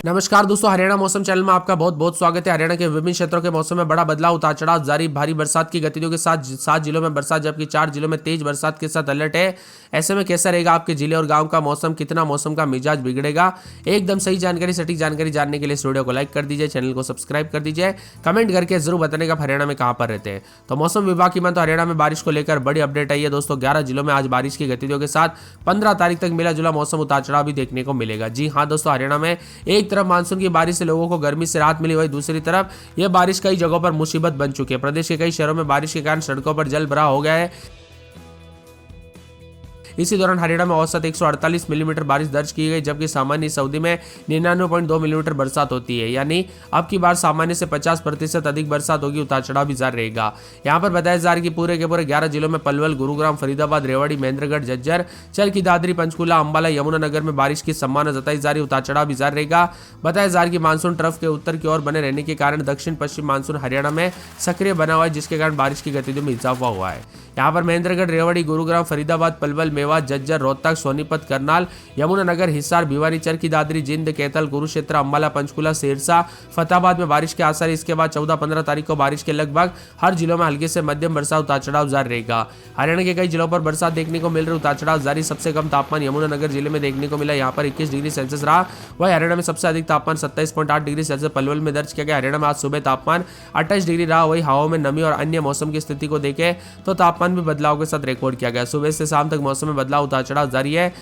नमस्कार दोस्तों, हरियाणा मौसम चैनल में आपका बहुत बहुत स्वागत है। हरियाणा के विभिन्न क्षेत्रों के मौसम में बड़ा बदलाव, उतार चढ़ाव जारी, भारी बरसात की गतिविधियों के साथ 7 जिलों में बरसात जबकि 4 जिलों में तेज बरसात के साथ अलर्ट है। ऐसे में कैसा रहेगा आपके जिले और गांव का मौसम, कितना मौसम का मिजाज बिगड़ेगा, एकदम सही जानकारी, सटीक जानकारी जानने के लिए इस वीडियो को लाइक कर दीजिए, चैनल को सब्सक्राइब कर दीजिए, कमेंट करके जरूर बताने का हरियाणा में कहां पर रहते हैं। तो मौसम विभाग की माने तो हरियाणा में बारिश को लेकर बड़ी अपडेट आई है दोस्तों। 11 जिलों में आज बारिश की गतिविधियों के साथ 15 तारीख तक मिला जुला मौसम उतार चढ़ाव भी देखने को मिलेगा। जी हाँ दोस्तों, हरियाणा में एक तरफ मानसून की बारिश से लोगों को गर्मी से राहत मिली, वही दूसरी तरफ यह बारिश कई जगहों पर मुसीबत बन चुकी है। प्रदेश के कई शहरों में बारिश के कारण सड़कों पर जल भराव हो गया है। इसी दौरान हरियाणा में औसत 148 मिलीमीटर बारिश दर्ज की गई, जबकि सामान्य इस अवधि में 99.2 मिलीमीटर बरसात होती है। यानी अब की बार सामान्य से 50% अधिक बरसात होगी। उतार चढ़ाव भी जारी रहेगा। यहाँ पर बताया जा रहा है कि पूरे के पूरे 11 जिलों में पलवल, गुरुग्राम, फरीदाबाद, रेवाड़ी, महेंद्रगढ़, झज्जर, चरखी दादरी, पंचकूला, अंबाला, यमुनानगर में बारिश की संभावना जताई जा रही। उतार चढ़ाव भी जारी रहेगा। बताया जा रहा है कि मानसून ट्रफ के उत्तर की ओर बने रहने के कारण दक्षिण पश्चिम मानसून हरियाणा में सक्रिय बना हुआ है, जिसके कारण बारिश की गतिविधियों में इजाफा हुआ है। यहाँ पर महेंद्रगढ़, रेवाड़ी, गुरुग्राम, फरीदाबाद, पलवल, मेवात, झज्जर, रोहतक, सोनीपत, करनाल, यमुनानगर, हिसार, भिवानी, चरखी दादरी, जिंद, कैथल, कुरुक्षेत्र, अंबाला, पंचकूला, सिरसा, फतेहाबाद में बारिश के आसार। इसके बाद 14-15 तारीख को बारिश के लगभग हर जिलों में हल्के से मध्यम बरसात, उतार चढ़ाव जारी रहेगा। हरियाणा के कई जिलों पर बरसात देखने को मिल रही, उतार चढ़ाव जारी। सबसे कम तापमान यमुनानगर जिले में देखने को मिला, यहाँ पर 21 डिग्री सेल्सियस रहा। वही हरियाणा में सबसे अधिक तापमान 27.8 डिग्री सेल्सियस पलवल में दर्ज किया गया। हरियाणा में आज सुबह तापमान 28 डिग्री रहा। वही हवाओं में नमी और अन्य मौसम की स्थिति को देखें तो तापमान भी बदलाव के साथ रिकॉर्ड किया गया। सुबह से शाम तक मौसम में बदलाव, उतार चढ़ाव जारी है।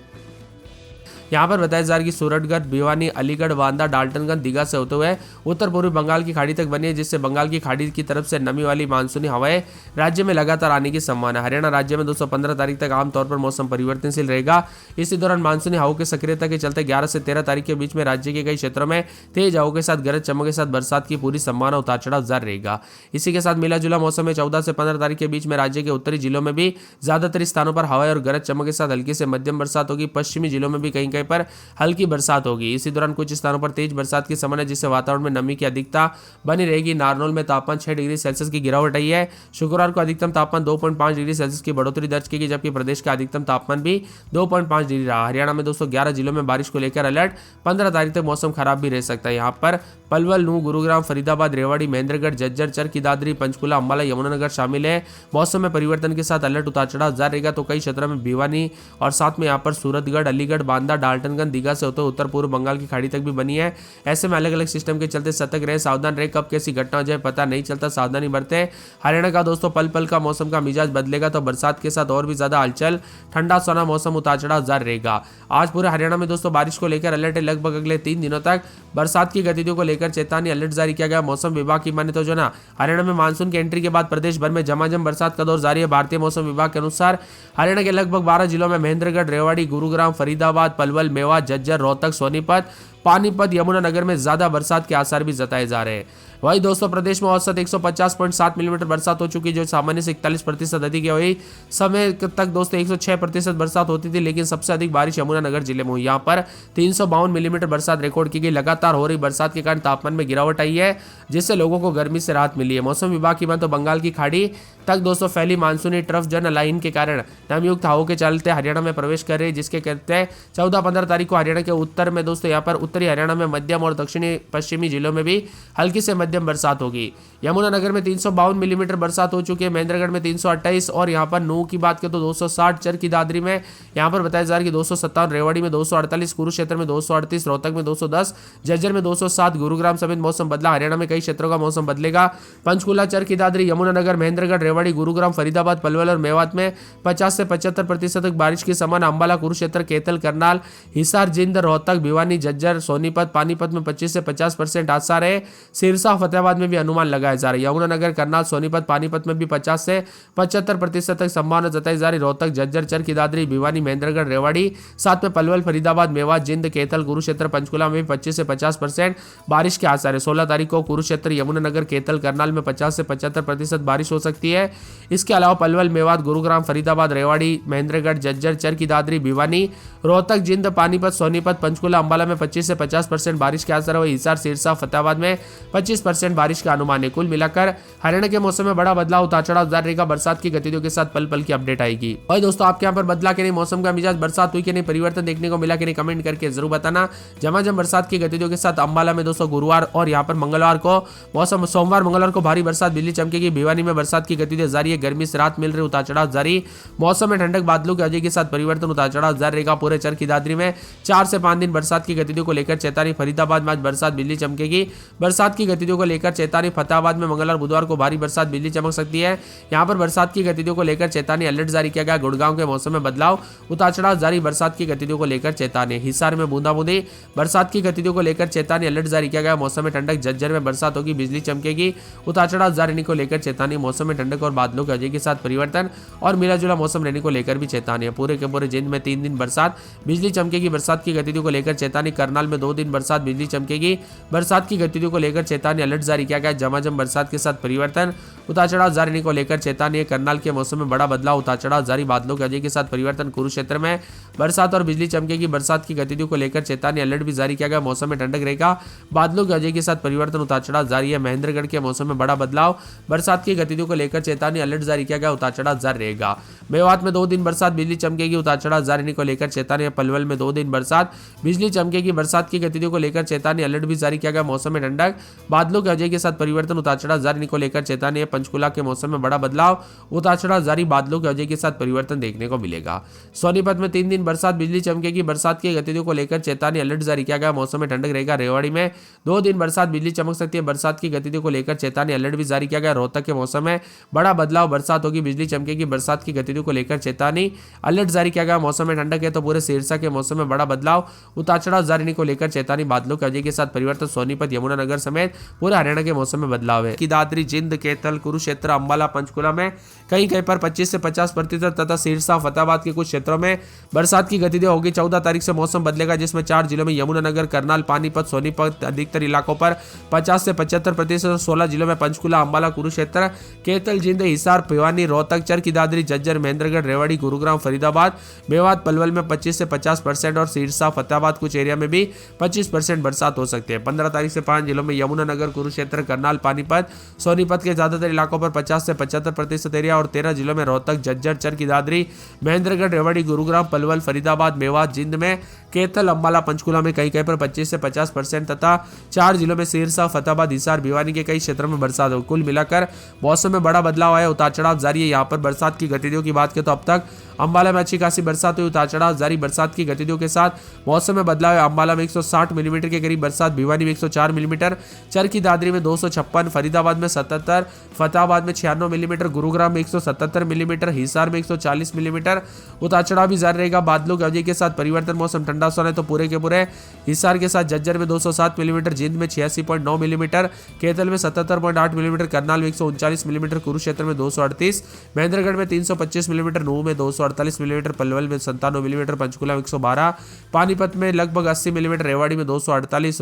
यहाँ पर बताया जा रहा है कि सूरतगढ़, भिवानी, अलीगढ़, बांदा, डाल्टनगंज, दीघा से होते हुए उत्तर पूर्वी बंगाल की खाड़ी तक बनी है, जिससे बंगाल की खाड़ी की तरफ से नमी वाली मानसूनी हवाएं राज्य में लगातार आने की संभावना है। हरियाणा राज्य में 215 तारीख तक आमतौर पर मौसम परिवर्तनशील रहेगा। इसी दौरान मानसूनी हवाओं की सक्रियता के चलते 11 से 13 तारीख के बीच में राज्य के कई क्षेत्रों में तेज हवाओं के साथ गरज चमक के साथ बरसात की पूरी संभावना, उतार चढ़ाव जारी रहेगा। इसी के साथ मिला जुला मौसम में 14 से 15 तारीख के बीच में राज्य के उत्तरी जिलों में भी ज्यादातर स्थानों पर हवाएं और गरज चमक के साथ हल्की से मध्यम बरसात होगी। पश्चिमी जिलों में भी कहीं कहीं पर हल्की की बरसात होगी। इसी दौरान कुछ स्थानों पर तेज बरसात की संभावना, जिससे वातावरण में नमी की अधिकता बनी रहेगी। नारनौल में तापमान 6 डिग्री सेल्सियस की गिरावट आई है। शुक्रवार को अधिकतम तापमान 2.5 डिग्री सेल्सियस की बढ़ोतरी दर्ज की गई, जबकि प्रदेश का अधिकतम तापमान भी 2.5 डिग्री रहा। हरियाणा में दोस्तों 11 जिलों में बारिश को लेकर अलर्ट। 15 तारीख तक मौसम खराब भी रह सकता है। यहाँ पर पलवल, नूंह, गुरुग्राम, फरीदाबाद, रेवाड़ी, महेंद्रगढ़, झज्जर, चरखी दादरी, पंचकूला, अंबाला, यमुनानगर शामिल है। मौसम में परिवर्तन के साथ अलर्ट, उतार चढ़ाव जारी रहेगा। तो कई क्षेत्रों में भिवानी और साथ में यहाँ पर सूरतगढ़, अलीगढ़, बांदा, डाल्टनगंज, दीघा से होते उत्तर पूर्व बंगाल की खाड़ी तक भी बनी है। ऐसे में अलग अलग सिस्टम के चलते सतर्क रहे, सावधान रहे, कब कैसी घटना हो जाए पता नहीं चलता, सावधानी बरते। हरियाणा का दोस्तों पल पल का मौसम का मिजाज बदलेगा, तो बरसात के साथ और भी ज्यादा हलचल, ठंडा सोना मौसम, उतार चढ़ाव जारी रहेगा। आज पूरे हरियाणा में दोस्तों बारिश को लेकर अलर्ट है। लगभग अगले 3 दिनों तक बरसात की गतिविधियों को लेकर चेतावनी अलर्ट जारी किया गया। मौसम विभाग की माने तो जो ना हरियाणा में मानसून की एंट्री के बाद प्रदेश भर में झमाझम बरसात का दौर जारी है। भारतीय मौसम विभाग के अनुसार हरियाणा के लगभग 12 जिलों में महेंद्रगढ़, रेवाड़ी, गुरुग्राम, फरीदाबाद, पलवल, मेवात, झज्जर, रोहतक, सोनीपत, पानीपत, यमुनानगर में ज्यादा बरसात के आसार भी जताए जा रहे हैं। वही दोस्तों प्रदेश में औसत 150.7 मिलीमीटर बरसात हो चुकी है, जो सामान्य से 41% अधिक है। वही समय तक दोस्तों 106% बरसात होती थी, लेकिन सबसे अधिक बारिश यमुनानगर जिले में हुई। यहाँ पर 352 मिलीमीटर बरसात रिकॉर्ड की गई। लगातार हो रही बरसात के कारण तापमान में गिरावट आई है, जिससे लोगों को गर्मी से राहत मिली है। मौसम विभाग की बात तो बंगाल की खाड़ी तक दोस्तों फैली मानसूनी ट्रफ जन लाइन के कारण नमयुक्त हवाओं के चलते हरियाणा में प्रवेश कर रही है, जिसके कहते 14-15 तारीख को हरियाणा के उत्तर में दोस्तों यहाँ पर उत्तरी हरियाणा में मध्यम और दक्षिणी पश्चिमी जिलों में भी हल्की से मध्यम बरसात होगी। यमुनानगर में 352 मिलीमीटर बरसात हो चुकी है, महेंद्रगढ़ में 328 और यहाँ पर नूंह की बात करें तो 260, चरखी दादरी में यहाँ पर बताया जा रहा है कि 257, रेवाड़ी में 248, कुरुक्षेत्र में 238, रोहतक में 210, झज्जर में 207, गुरुग्राम समेत मौसम बदला। हरियाणा में कई क्षेत्रों का मौसम बदलेगा। पंचकूला, चरखी दादरी, यमुनानगर, महेंद्रगढ़, रेवाड़ी, गुरुग्राम, फरीदाबाद, पलवल और मेवात में 50 से 75% तक बारिश की संभावना। अंबाला, कुरुक्षेत्र, कैथल, करनाल, हिसार, जिंद, रोहतक, भिवानी, झज्जर, सोनीपत, पानीपत में 25 से 50% आसार है। सिरसा, फतेहाबाद में भी अनुमान लगाया जा रहा है। यमुनानगर, करनाल, सोनीपत, पानीपत में भी 50 से 75% तक संभावना जताई जा रही। रोहतक, झज्जर, चरखी दादरी, भिवानी, महेंद्रगढ़, रेवाड़ी, साथ में पलवल, फरीदाबाद, मेवात, जिंद, कैथल, कुरुक्षेत्र, पंचकूला में भी 25 से 50% बारिश के आसार है। 16 तारीख को कुरुक्षेत्र, यमुनानगर, कैथल, करनाल में 50 से 75% बारिश हो सकती है। इसके अलावा पलवल, मेवात, गुरुग्राम, फरीदाबाद, रेवाड़ी, महेंद्रगढ़, झज्जर, चरखी दादरी, भिवानी, रोहतक, जिंद, पानीपत, सोनीपत, पंचकूला, अंबाला में 25 से 50% बारिश के आसार है। वही हिसार, सिरसा, फतेहाबाद में 25% बारिश का अनुमान है। कुल मिलाकर हरियाणा के मौसम में बड़ा बदलाव, उतार चढ़ाव जारी रहेगा। बरसात की गतिविधियों के साथ पल पल की अपडेट आएगी। और दोस्तों आपके यहाँ पर बदला कि नहीं मौसम का मिजाज, बरसात हुई कि नहीं, परिवर्तन देखने को मिला कि नहीं, कमेंट करके जरूर बताना। झमाझम बरसात की गतिविधियों के साथ अंबाला में दोस्तों गुरुवार और यहाँ पर मंगलवार को मौसम, सोमवार मंगलवार को भारी बरसात, बिजली चमकेगी। भिवानी में बरसात की गतिविधियां जारी है। गर्मी से राहत मिल रही, उतार चढ़ाव जारी। मौसम में ठंडक, बादलों के अजय के साथ परिवर्तन, उतार चढ़ाव जारी रहेगा। पूरे चरखी दादरी में 4 से 5 दिन बरसात की गतिविधियों को लेकर चेतावनी। फरीदाबाद में आज बरसात, बिजली चमकेगी। बरसात की गतिविधियों को लेकर चेतावनी। फतेहाबाद में मंगलवार बुधवार को भारी बरसात, बिजली चमक सकती है। यहाँ पर बरसात की गतिविधियों को लेकर चेतावनी, अलर्ट जारी किया गया। गुड़गांव के मौसम में बदलाव, उतार चढ़ाव जारी। बरसात की गतिविधियों को लेकर चेतावनी। हिसार में बूंदाबूंदी, बरसात की गतिविधियों को लेकर चेतावनी, अलर्ट जारी किया गया। मौसम में ठंडक, झज्जर में बरसात होगी, बिजली चमकेगी। उतार चढ़ाव जारी रहने को लेकर चेतावनी। मौसम में ठंडक और बादलों के अजय के साथ परिवर्तन और मिला जुला मौसम रहने को लेकर भी चेतावनी है। पूरे के पूरे जिंद में 3 दिन बरसात, बिजली चमकेगी। बरसात की गतिविधियों को लेकर चेतावनी। करनाल में 2 दिन बरसात, बिजली चमकेगी। बरसात की गतिविधियों को लेकर चेतावनी, अलर्ट जारी किया गया। झमाझम बरसात के साथ परिवर्तन, उतार चढ़ाव जारी रहने को लेकर चेतावनी। करनाल के मौसम में बड़ा बदलाव, उतार चढ़ाव जारी। बादलों के अजय के साथ परिवर्तन। कुरुक्षेत्र में बरसात और बिजली चमकेगी। बरसात की गतिविधियों को लेकर चेतावनी, अलर्ट भी जारी किया गया। मौसम में ठंडक रहेगा। बादलों के अजय के साथ परिवर्तन, उतार चढ़ाव जारी है। महेंद्रगढ़ के मौसम में बड़ा बदलाव, बरसात की गतिविधियों को लेकर चेतावनी, अलर्ट जारी किया गया। उतार चढ़ाव जारी रहेगा। मेवात में 2 दिन बरसात, बिजली चमकेगी। उतार चढ़ाव जारी रहने को लेकर चेतावनी। पलवल में 2 दिन बरसात, बिजली चमकेगी। बरसात की गतिविधियों को लेकर चेतावनी, अलर्ट भी जारी किया गया। मौसम में ठंडक, बादलों के अजय के साथ परिवर्तन, उतार चढ़ाव जारी रहने को लेकर चेतावनी। पंचकुला के मौसम में बड़ा बदलाव, उतार चढ़ाव जारी। बादलों के अजय के साथ परिवर्तन देखने को मिलेगा। सोनीपत में 3 दिन बरसात, बिजली चमकेगी। बरसात की गतिविधियों को लेकर चेतावनी, अलर्ट जारी किया गया। मौसम में ठंडक रहेगा। रेवाड़ी में 2 दिन बरसात, बिजली चमक सकती है। बरसात की गतिविधियों को लेकर चेतावनी, अलर्ट भी जारी किया गया। रोहतक के मौसम में बड़ा बदलाव, बरसात होगी, बिजली चमकेगी। बरसात की गतिविधियों को लेकर चेतावनी, अलर्ट जारी किया गया। मौसम में ठंडक है। तो पूरे सिरसा के मौसम में बड़ा बदलाव, उतार चढ़ाव जारी रहने को लेकर चेतावनी। बादलों के अजय के साथ परिवर्तन। सोनीपत, यमुनानगर समेत पूरे हरियाणा के मौसम में बदलाव है। दादरी, जिंद, कैथल, कुरुक्षेत्र, अंबाला, पंचकुला में कहीं कहीं पर 25 से 50% तथा सिरसा, फतेहाबाद के कुछ क्षेत्रों में बरसात की गतिविधियां होगी। 14 तारीख से मौसम बदलेगा, जिसमें 4 जिलों में यमुनानगर, करनाल, पानीपत, सोनीपत, अधिकतर इलाकों पर 50 से 75%, 16 जिलों में पंचकुला, अंबाला, कुरुक्षेत्र, कैथल, जिंद, हिसार, भिवानी, रोहतक, चरखी दादरी, झज्जर, महेंद्रगढ़, रेवाड़ी, गुरुग्राम, फरीदाबाद, मेवात, पलवल में 25 से 50% और सिरसा, फतेहाबाद कुछ एरिया में भी 25% बरसात हो सकती है। 15 तारीख से 5 जिलों में यमुनानगर, कुरुक्षेत्र, करनाल, पानीपत, सोनीपत के ज्यादातर इलाकों पर 50 से 75% एरिया और 13 जिलों में रोहतक, झज्जर, चरखी दादरी, महेंद्रगढ़, रेवाड़ी, गुरुग्राम, पलवल, फरीदाबाद, मेवात, जिंद में, कैथल, अंबाला, पंचकुला में कहीं कहीं पर 25 से 50% तथा 4 जिलों में सिरसा, फतेहाबाद, हिसार, भिवानी के कई क्षेत्रों में बरसात हो। कुल मिलाकर मौसम में बड़ा बदलाव आया, उतार चढ़ाव जारी है। यहाँ पर बरसात की गतिविधियों की बात करें तो अब तक अंबाला में अच्छी खासी बरसात हुई, उतार चढ़ाव जारी। बरसात की गतिविधियों के साथ मौसम में बदलाव है। अंबाला में 160 मिलीमीटर के करीब बरसात, भिवानी में 104 मिलीमीटर, चरखी दादरी में 256, फरीदाबाद में 77, फतेहाबाद में 96 मिलीमीटर, गुरुग्राम में 177 मिलीमीटर, हिसार में 140 मिलीमीटर। उतार चढ़ाव भी जारी रहेगा। बादलों के अवधि के साथ परिवर्तन, मौसम ठंडा सोना तो पूरे के पूरे हिसार के साथ झज्जर में 207 मिलीमीटर, जिंद में 86.9 मिलीमीटर, कैथल में 77.8 मिलीमीटर, करनाल में 139 मिलीमीटर, कुरुक्षेत्र में 238, महेंद्रगढ़ में 325 मिलीमीटर, नूह में 248 मिलीमीटर, पलवल में 97 मिलीमीटर, पंचकुला में 112, पानीपत में लगभग 80 मिलीमीटर, रेवाड़ी में 248